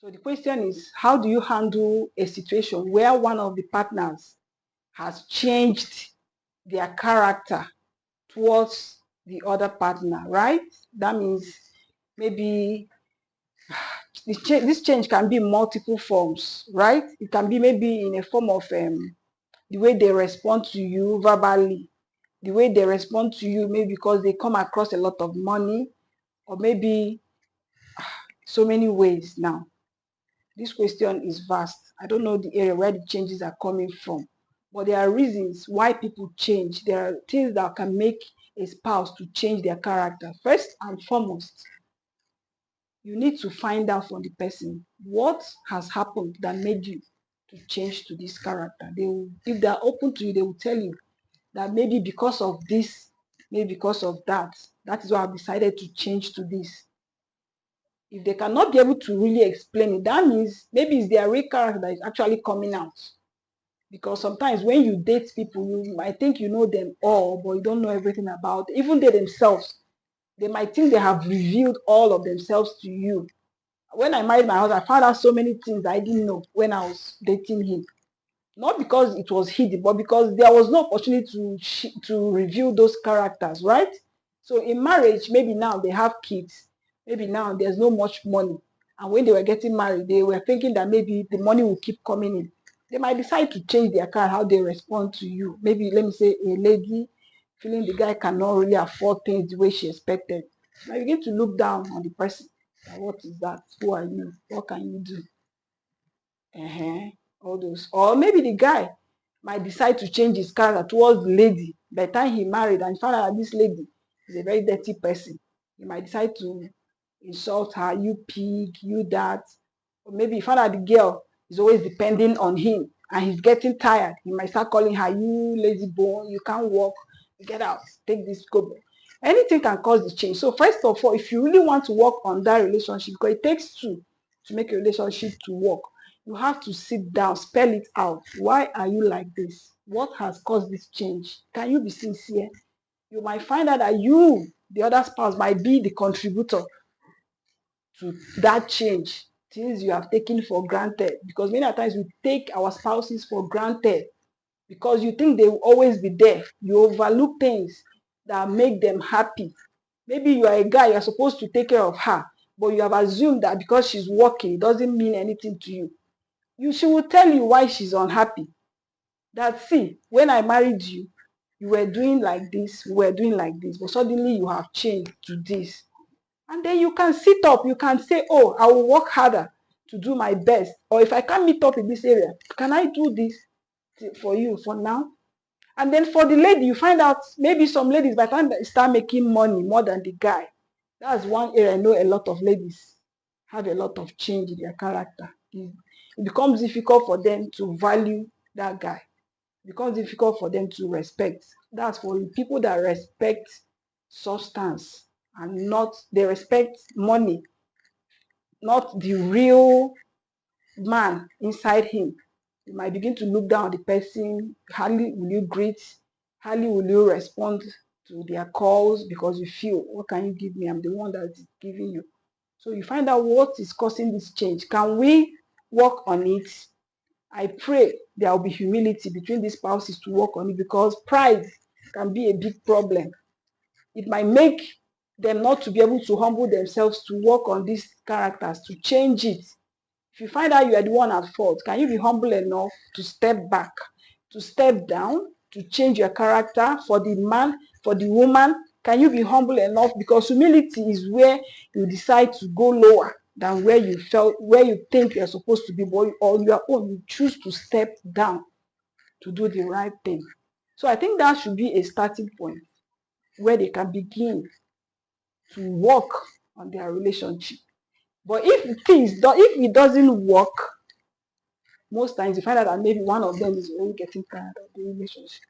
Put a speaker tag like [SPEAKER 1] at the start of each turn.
[SPEAKER 1] So the question is, how do you handle a situation where one of the partners has changed their character towards the other partner, right? That means maybe this change can be in multiple forms, right? It can be maybe in a form of the way they respond to you verbally, the way they respond to you, maybe because they come across a lot of money, or maybe so many ways. Now, this question is vast. I don't know the area where the changes are coming from, but there are reasons why people change. There are things that can make a spouse to change their character. First and foremost, you need to find out from the person what has happened that made you to change to this character. They will, if they are open to you, they will tell you that maybe because of this, maybe because of that. That is why I've decided to change to this. If they cannot be able to really explain it, that means maybe it's their real character that is actually coming out. Because sometimes when you date people, you might think you know them all, but you don't know everything about them. Even they themselves, they might think they have revealed all of themselves to you. When I married my husband, I found out so many things I didn't know when I was dating him. Not because it was hidden, but because there was no opportunity to reveal those characters, right? So in marriage, maybe now they have kids, maybe now there's no much money. And when they were getting married, they were thinking that maybe the money will keep coming in. They might decide to change their car, how they respond to you. Maybe, let me say, a lady feeling the guy cannot really afford things the way she expected. Now you begin to look down on the person. What is that? Who are you? What can you do? All those. Or maybe the guy might decide to change his character towards the lady. By the time he married and found out that this lady is a very dirty person, he might decide to insult her, you pig, you that. Or maybe he found out the girl is always depending on him and he's getting tired. He might start calling her, you lazy bone, you can't walk, get out, take this, go. Anything can cause the change. So first of all, if you really want to work on that relationship, because it takes two to make a relationship to work, you have to sit down, spell it out. Why are you like this? What has caused this change? Can you be sincere? You might find out that you, the other spouse, might be the contributor to that change. Things you have taken for granted. Because many times we take our spouses for granted because you think they will always be there. You overlook things that make them happy. Maybe you are a guy, you're supposed to take care of her, but you have assumed that because she's working, it doesn't mean anything to you. She will tell you why she's unhappy. That, see, when I married you, you were doing like this, we were doing like this, but suddenly you have changed to this. And then you can sit up, you can say, oh, I will work harder to do my best. Or if I can't meet up in this area, can I do this for you for now? And then for the lady, you find out maybe some ladies, by the time they start making money more than the guy, that's one area I know a lot of ladies have a lot of change in their character. It becomes difficult for them to value that guy. It becomes difficult for them to respect. That's for people that respect substance and not, they respect money, not the real man inside him. You might begin to look down on the person. Hardly will you greet, hardly will you respond to their calls because you feel, what can you give me? I'm the one that is giving you. So you find out what is causing this change. Can we work on it? I pray there will be humility between these spouses to work on it, because pride can be a big problem. It might make them not to be able to humble themselves to work on these characters, to change it. If you find out you are the one at fault, can you be humble enough to step back, to step down, to change your character for the man, for the woman? Can you be humble enough? Because humility is where you decide to go lower than where you felt, where you think you're supposed to be, but on your own, you choose to step down to do the right thing. So I think that should be a starting point where they can begin to work on their relationship. But if it doesn't work, most times you find out that maybe one of them is already getting tired of the relationship.